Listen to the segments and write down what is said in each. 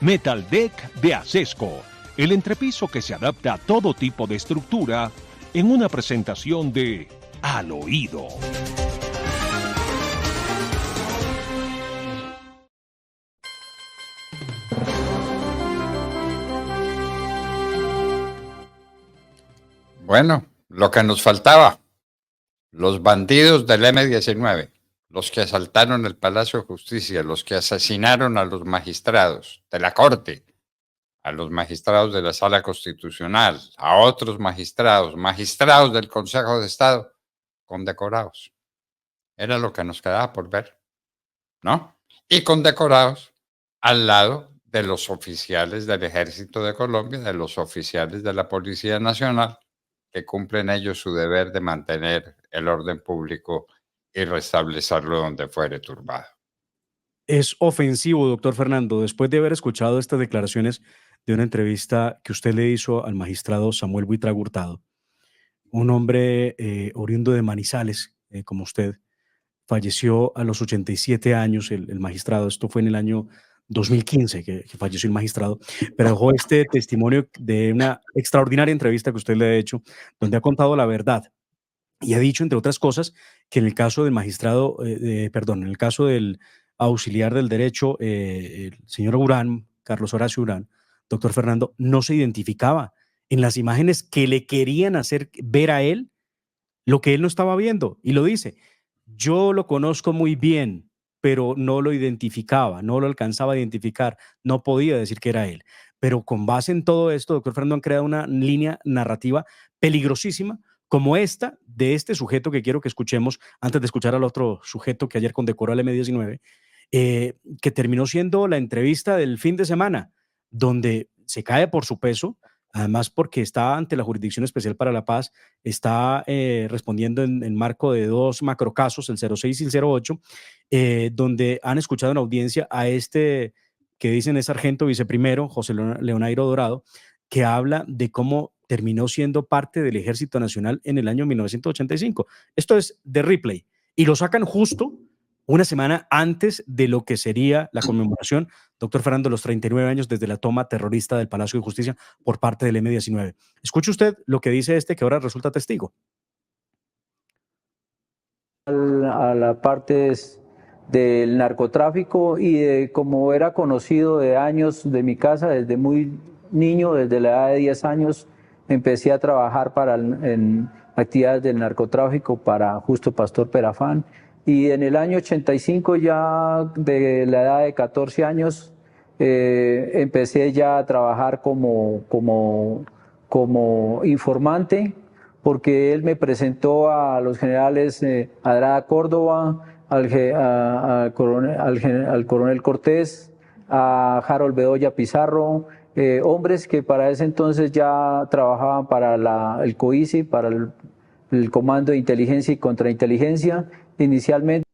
Metal Deck de Acesco, el entrepiso que se adapta a todo tipo de estructura en una presentación de Al Oído. Bueno, lo que nos faltaba, los bandidos del M-19, los que asaltaron el Palacio de Justicia, los que asesinaron a los magistrados de la Corte, a los magistrados de la Sala Constitucional, a otros magistrados, magistrados del Consejo de Estado, condecorados. Era lo que nos quedaba por ver, ¿no? Y condecorados al lado de los oficiales del Ejército de Colombia, de los oficiales de la Policía Nacional, que cumplen ellos su deber de mantener el orden público y restablecerlo donde fuere turbado. Es ofensivo, doctor Fernando, después de haber escuchado estas declaraciones de una entrevista que usted le hizo al magistrado Samuel Buitrago Hurtado, un hombre oriundo de Manizales, como usted, falleció a los 87 años el magistrado. Esto fue en el año 2015 que falleció el magistrado, pero dejó este testimonio de una extraordinaria entrevista que usted le ha hecho, donde ha contado la verdad y ha dicho, entre otras cosas, que en el caso del magistrado, en el caso del auxiliar del derecho, el señor Urán, Carlos Horacio Urán, doctor Fernando, no se identificaba en las imágenes que le querían hacer ver a él lo que él no estaba viendo. Y lo dice, yo lo conozco muy bien, pero no lo identificaba, no lo alcanzaba a identificar, no podía decir que era él. Pero con base en todo esto, doctor Fernando, han creado una línea narrativa peligrosísima como esta de este sujeto que quiero que escuchemos antes de escuchar al otro sujeto que ayer condecoró al M-19, que terminó siendo la entrevista del fin de semana, donde se cae por su peso, además porque está ante la Jurisdicción Especial para la Paz, está respondiendo en marco de dos macrocasos, el 06 y el 08, donde han escuchado en audiencia a este que dicen es sargento viceprimero, José Leonairo Dorado, que habla de cómo terminó siendo parte del Ejército Nacional en el año 1985. Esto es de replay. Y lo sacan justo una semana antes de lo que sería la conmemoración, doctor Fernando, los 39 años desde la toma terrorista del Palacio de Justicia por parte del M-19. Escuche usted lo que dice este que ahora resulta testigo. A la parte del narcotráfico y de como era conocido de años de mi casa, desde muy niño, desde la edad de 10 años, empecé a trabajar en actividades del narcotráfico para Justo Pastor Perafán. Y en el año 85, ya de la edad de 14 años, empecé ya a trabajar como informante, porque él me presentó a los generales Adrada Córdoba, al coronel Cortés, a Harold Bedoya Pizarro, hombres que para ese entonces ya trabajaban para el COICI, para el Comando de Inteligencia y Contrainteligencia, inicialmente.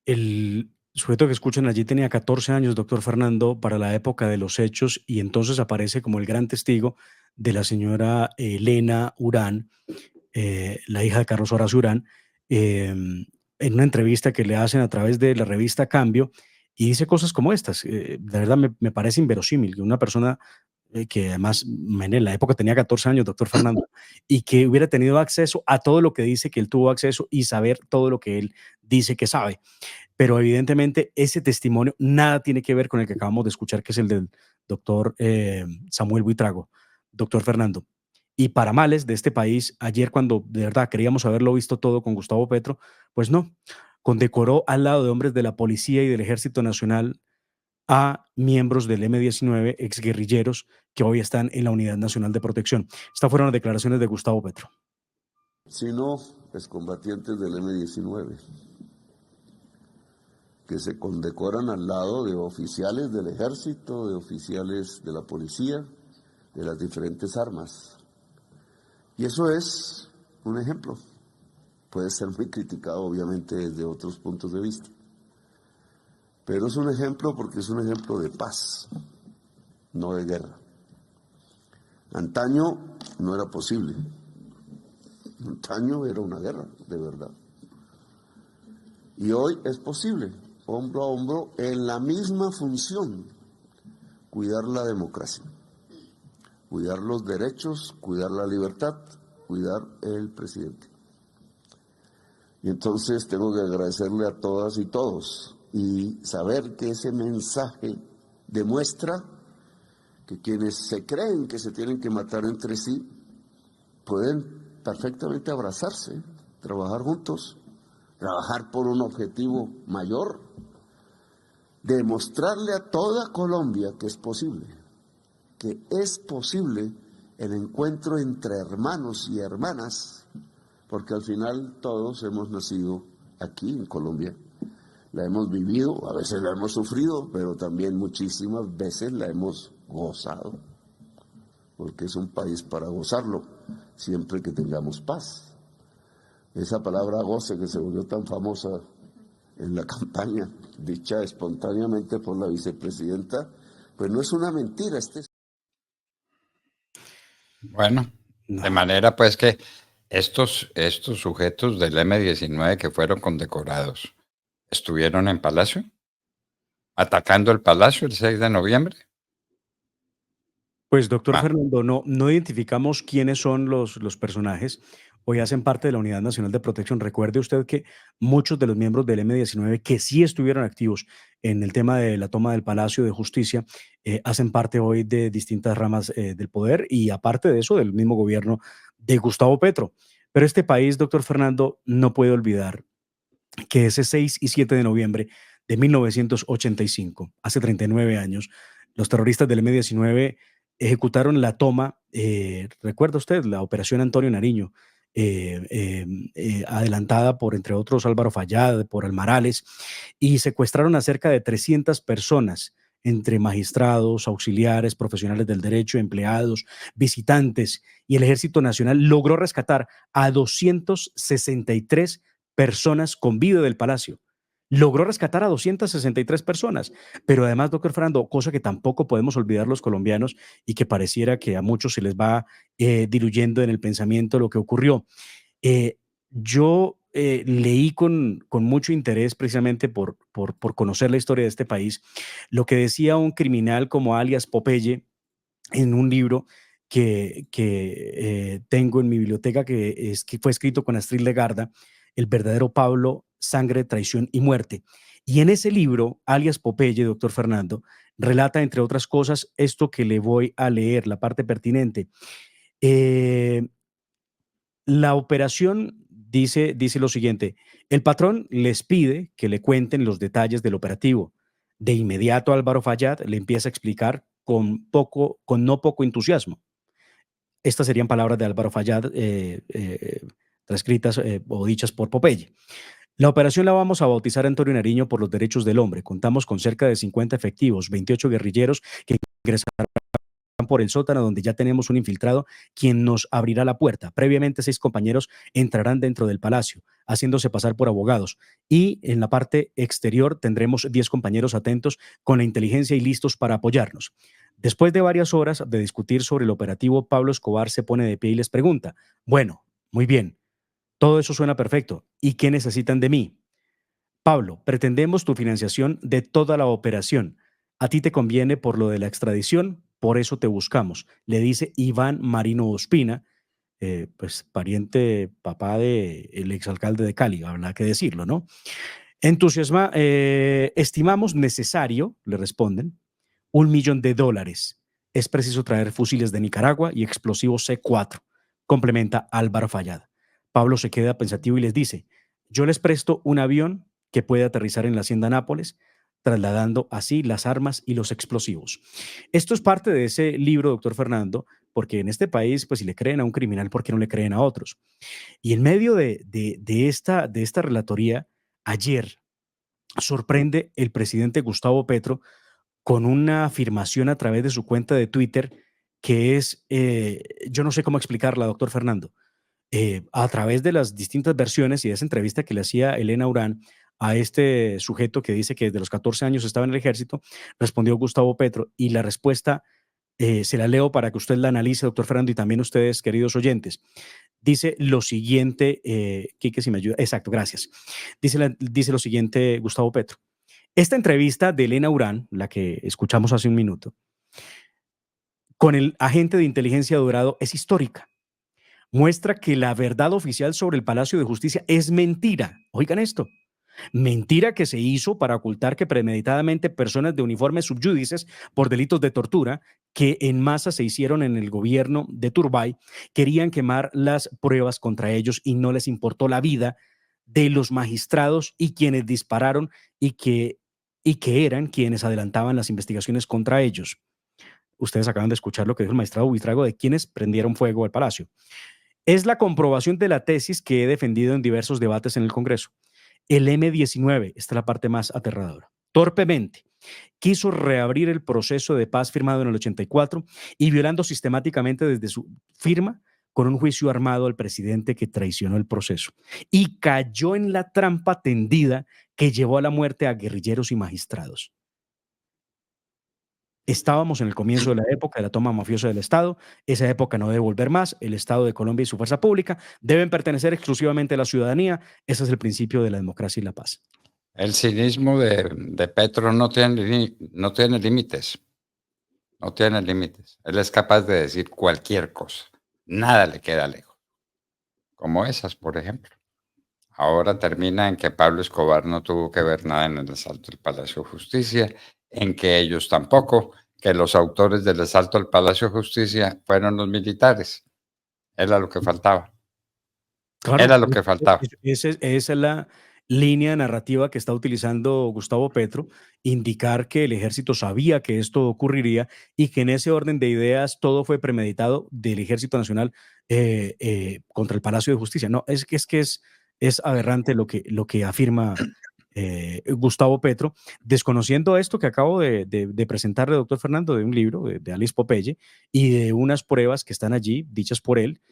El sujeto que escuchan allí tenía 14 años, doctor Fernando, para la época de los hechos, y entonces aparece como el gran testigo de la señora Elena Urán, la hija de Carlos Horacio Urán, en una entrevista que le hacen a través de la revista Cambio, y dice cosas como estas. De verdad me parece inverosímil que una persona que además en la época tenía 14 años, doctor Fernando, y que hubiera tenido acceso a todo lo que dice que él tuvo acceso y saber todo lo que él dice que sabe. Pero evidentemente ese testimonio nada tiene que ver con el que acabamos de escuchar, que es el del doctor Samuel Buitrago, doctor Fernando. Y para males de este país, ayer cuando de verdad queríamos haberlo visto todo con Gustavo Petro, pues no, condecoró al lado de hombres de la Policía y del Ejército Nacional a miembros del M-19, exguerrilleros que hoy están en la Unidad Nacional de Protección. Estas fueron las declaraciones de Gustavo Petro. Sino excombatientes del M-19, que se condecoran al lado de oficiales del ejército, de oficiales de la policía, de las diferentes armas. Y eso es un ejemplo. Puede ser muy criticado, obviamente, desde otros puntos de vista. Pero es un ejemplo porque es un ejemplo de paz, no de guerra. Antaño no era posible. Antaño era una guerra, de verdad. Y hoy es posible, hombro a hombro, en la misma función: cuidar la democracia, cuidar los derechos, cuidar la libertad, cuidar el presidente. Y entonces tengo que agradecerle a todas y todos y saber que ese mensaje demuestra que quienes se creen que se tienen que matar entre sí pueden perfectamente abrazarse, trabajar juntos, trabajar por un objetivo mayor, demostrarle a toda Colombia que es posible el encuentro entre hermanos y hermanas, porque al final todos hemos nacido aquí en Colombia, la hemos vivido, a veces la hemos sufrido, pero también muchísimas veces la hemos gozado, porque es un país para gozarlo, siempre que tengamos paz. Esa palabra goce que se volvió tan famosa en la campaña, dicha espontáneamente por la vicepresidenta, pues no es una mentira. Bueno, No. de manera pues que estos sujetos del M-19 que fueron condecorados, ¿estuvieron en Palacio? ¿Atacando el Palacio el 6 de noviembre? Pues, doctor Ah, Fernando, no identificamos quiénes son los personajes. Hoy hacen parte de la Unidad Nacional de Protección. Recuerde usted que muchos de los miembros del M-19 que sí estuvieron activos en el tema de la toma del Palacio de Justicia, hacen parte hoy de distintas ramas del poder y aparte de eso, del mismo gobierno de Gustavo Petro. Pero este país, doctor Fernando, no puede olvidar que ese 6 y 7 de noviembre de 1985, hace 39 años, los terroristas del M-19 ejecutaron la toma, recuerda usted, la operación Antonio Nariño, adelantada por, entre otros, Álvaro Fayad, por Almarales, y secuestraron a cerca de 300 personas, entre magistrados, auxiliares, profesionales del derecho, empleados, visitantes, y el Ejército Nacional logró rescatar a 263 personas con vida del Palacio. Logró rescatar a 263 personas, pero además, doctor Fernando, cosa que tampoco podemos olvidar los colombianos y que pareciera que a muchos se les va diluyendo en el pensamiento lo que ocurrió. Yo leí con mucho interés, precisamente por conocer la historia de este país, lo que decía un criminal como alias Popeye en un libro que tengo en mi biblioteca, que fue escrito con Astrid Legarda, El verdadero Pablo, Sangre, Traición y Muerte. Y en ese libro, alias Popeye, doctor Fernando, relata, entre otras cosas, esto que le voy a leer, la parte pertinente. Eh, la operación dice lo siguiente: el patrón les pide que le cuenten los detalles del operativo. De inmediato Álvaro Fayad le empieza a explicar con no poco entusiasmo. Estas serían palabras de Álvaro Fayad, transcritas o dichas por Popeye. La operación la vamos a bautizar Antonio Nariño por los derechos del hombre. Contamos con cerca de 50 efectivos, 28 guerrilleros que ingresarán por el sótano, donde ya tenemos un infiltrado quien nos abrirá la puerta. Previamente, 6 compañeros entrarán dentro del palacio, haciéndose pasar por abogados. Y en la parte exterior tendremos 10 compañeros atentos con la inteligencia y listos para apoyarnos. Después de varias horas de discutir sobre el operativo, Pablo Escobar se pone de pie y les pregunta: bueno, muy bien, todo eso suena perfecto. ¿Y qué necesitan de mí? Pablo, pretendemos tu financiación de toda la operación. A ti te conviene por lo de la extradición, por eso te buscamos, le dice Iván Marino Ospina, pues pariente, papá del exalcalde de Cali, habrá que decirlo, ¿no? Estimamos necesario, le responden, $1.000.000. Es preciso traer fusiles de Nicaragua y explosivos C4, complementa Álvaro Fayad. Pablo se queda pensativo y les dice: yo les presto un avión que puede aterrizar en la hacienda Nápoles, trasladando así las armas y los explosivos. Esto es parte de ese libro, doctor Fernando, porque en este país, pues si le creen a un criminal, ¿por qué no le creen a otros? Y en medio de esta relatoría, ayer sorprende el presidente Gustavo Petro con una afirmación a través de su cuenta de Twitter que es, yo no sé cómo explicarla, doctor Fernando. A través de las distintas versiones y de esa entrevista que le hacía Elena Urán a este sujeto que dice que desde los 14 años estaba en el ejército, respondió Gustavo Petro, y la respuesta se la leo para que usted la analice, doctor Fernando, y también ustedes, queridos oyentes. Dice lo siguiente, Quique, si me ayuda. Exacto, gracias. Dice lo siguiente Gustavo Petro: Esta entrevista de Elena Urán, la que escuchamos hace un minuto, con el agente de inteligencia Dorado es histórica. Muestra que la verdad oficial sobre el Palacio de Justicia es mentira. Oigan esto. Mentira que se hizo para ocultar que premeditadamente personas de uniformes subyúdices por delitos de tortura que en masa se hicieron en el gobierno de Turbay querían quemar las pruebas contra ellos y no les importó la vida de los magistrados y quienes dispararon y que eran quienes adelantaban las investigaciones contra ellos. Ustedes acaban de escuchar lo que dijo el magistrado Buitrago de quienes prendieron fuego al palacio. Es la comprobación de la tesis que he defendido en diversos debates en el Congreso. El M-19, esta es la parte más aterradora, torpemente quiso reabrir el proceso de paz firmado en el 84 y violando sistemáticamente desde su firma con un juicio armado al presidente que traicionó el proceso y cayó en la trampa tendida que llevó a la muerte a guerrilleros y magistrados. Estábamos en el comienzo de la época de la toma mafiosa del Estado. Esa época no debe volver más. El Estado de Colombia y su fuerza pública deben pertenecer exclusivamente a la ciudadanía. Ese es el principio de la democracia y la paz. El cinismo de Petro no tiene límites. No tiene límites. Él es capaz de decir cualquier cosa. Nada le queda lejos. Como esas, por ejemplo. Ahora termina en que Pablo Escobar no tuvo que ver nada en el asalto al Palacio de Justicia, en que ellos tampoco, que los autores del asalto al Palacio de Justicia fueron los militares. Era lo que faltaba. Claro, Era lo que faltaba. esa es la línea narrativa que está utilizando Gustavo Petro, indicar que el ejército sabía que esto ocurriría y que en ese orden de ideas todo fue premeditado del Ejército Nacional contra el Palacio de Justicia. No, es que es aberrante lo que afirma Gustavo Petro, desconociendo esto que acabo de presentarle, doctor Fernando, de un libro de Alice Popeye y de unas pruebas que están allí, dichas por él,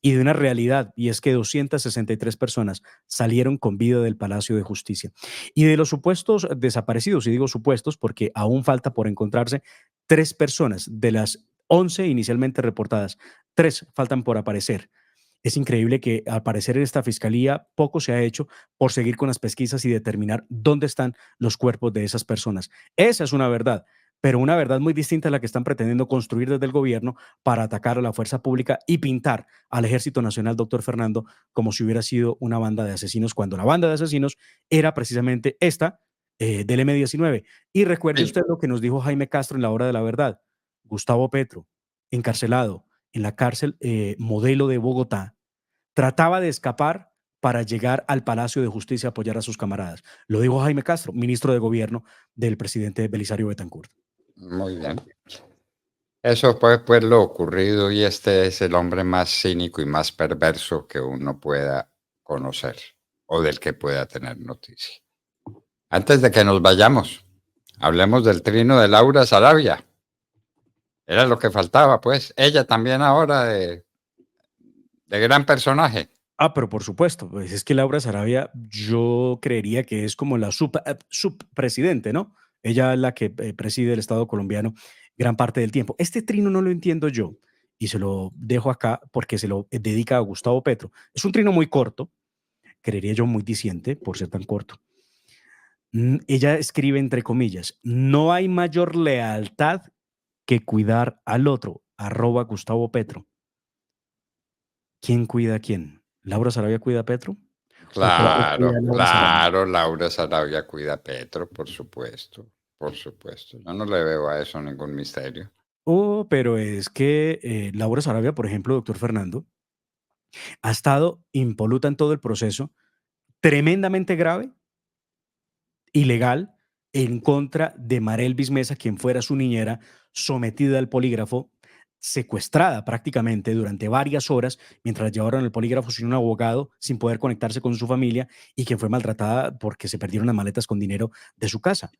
y de una realidad, y es que 263 personas salieron con vida del Palacio de Justicia. Y de los supuestos desaparecidos, y digo supuestos porque aún falta por encontrarse 3 personas de las 11 inicialmente reportadas, 3 faltan por aparecer. Es increíble que al parecer en esta fiscalía poco se ha hecho por seguir con las pesquisas y determinar dónde están los cuerpos de esas personas. Esa es una verdad, pero una verdad muy distinta a la que están pretendiendo construir desde el gobierno para atacar a la fuerza pública y pintar al Ejército Nacional, doctor Fernando, como si hubiera sido una banda de asesinos, cuando la banda de asesinos era precisamente esta del M-19. Y recuerde usted lo que nos dijo Jaime Castro en la hora de la verdad. Gustavo Petro, encarcelado en la cárcel modelo de Bogotá, trataba de escapar para llegar al Palacio de Justicia a apoyar a sus camaradas. Lo dijo Jaime Castro, ministro de Gobierno del presidente Belisario Betancourt. Muy bien. Eso fue pues lo ocurrido y este es el hombre más cínico y más perverso que uno pueda conocer o del que pueda tener noticia. Antes de que nos vayamos, hablemos del trino de Laura Sarabia. Era lo que faltaba, pues. Ella también ahora de gran personaje. Pero por supuesto, pues es que Laura Sarabia yo creería que es como la subpresidente, ¿no? Ella es la que preside el Estado colombiano gran parte del tiempo. Este trino no lo entiendo yo y se lo dejo acá porque se lo dedica a Gustavo Petro. Es un trino muy corto, creería yo muy diciente por ser tan corto. Ella escribe entre comillas, no hay mayor lealtad que cuidar al otro, @Gustavo Petro. ¿Quién cuida a quién? ¿Laura Sarabia cuida a Petro? Claro, Laura Sarabia cuida a Petro, por supuesto. Yo no le veo a eso ningún misterio. Pero es que Laura Sarabia, por ejemplo, doctor Fernando, ha estado impoluta en todo el proceso, tremendamente grave, ilegal, en contra de Marelvis Mesa, quien fuera su niñera, sometida al polígrafo, secuestrada prácticamente durante varias horas mientras llevaron el polígrafo sin un abogado, sin poder conectarse con su familia y quien fue maltratada porque se perdieron las maletas con dinero de su casa.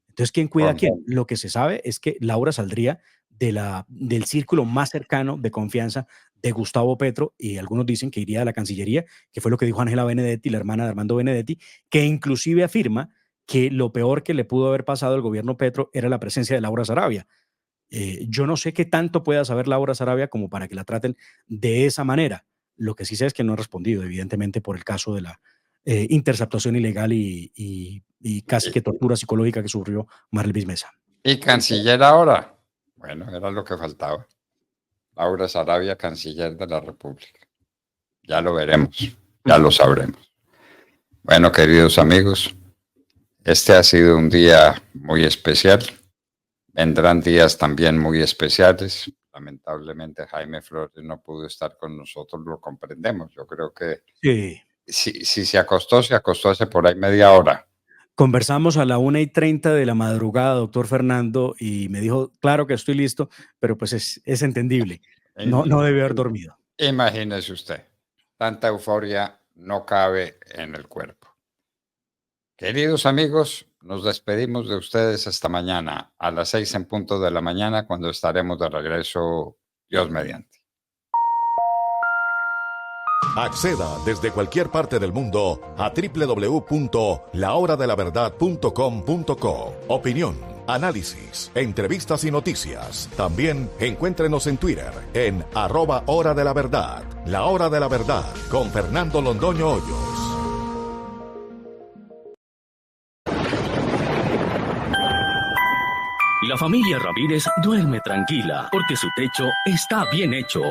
Entonces, ¿quién cuida a quién? Lo que se sabe es que Laura saldría del círculo más cercano de confianza de Gustavo Petro y algunos dicen que iría a la Cancillería, que fue lo que dijo Ángela Benedetti, la hermana de Armando Benedetti, que inclusive afirma que lo peor que le pudo haber pasado al gobierno Petro era la presencia de Laura Sarabia. Yo no sé qué tanto pueda saber Laura Sarabia como para que la traten de esa manera. Lo que sí sé es que no ha respondido, evidentemente, por el caso de la interceptación ilegal y y casi que tortura psicológica que sufrió Marlvis Mesa. ¿Y canciller ahora? Bueno, era lo que faltaba. Laura Sarabia, canciller de la República. Ya lo veremos, ya lo sabremos. Bueno, queridos amigos, este ha sido un día muy especial. Vendrán días también muy especiales. Lamentablemente Jaime Flores no pudo estar con nosotros, lo comprendemos. Yo creo que si se acostó hace por ahí media hora. Conversamos a la 1:30 de la madrugada, doctor Fernando, y me dijo, claro que estoy listo, pero pues es entendible. No debe haber dormido. Imagínese usted, tanta euforia no cabe en el cuerpo. Queridos amigos, nos despedimos de ustedes hasta mañana a las 6 en punto de la mañana, cuando estaremos de regreso, Dios mediante. Acceda desde cualquier parte del mundo a www.lahoradelaverdad.com.co. Opinión, análisis, entrevistas y noticias. También encuéntrenos en Twitter en @Hora de la Verdad. La Hora de la Verdad con Fernando Londoño Hoyos. La familia Ramírez duerme tranquila porque su techo está bien hecho.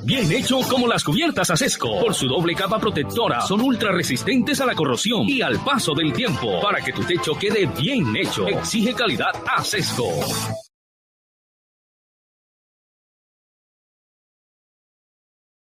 Bien hecho como las cubiertas Acesco. Por su doble capa protectora, son ultra resistentes a la corrosión y al paso del tiempo. Para que tu techo quede bien hecho, exige calidad Acesco.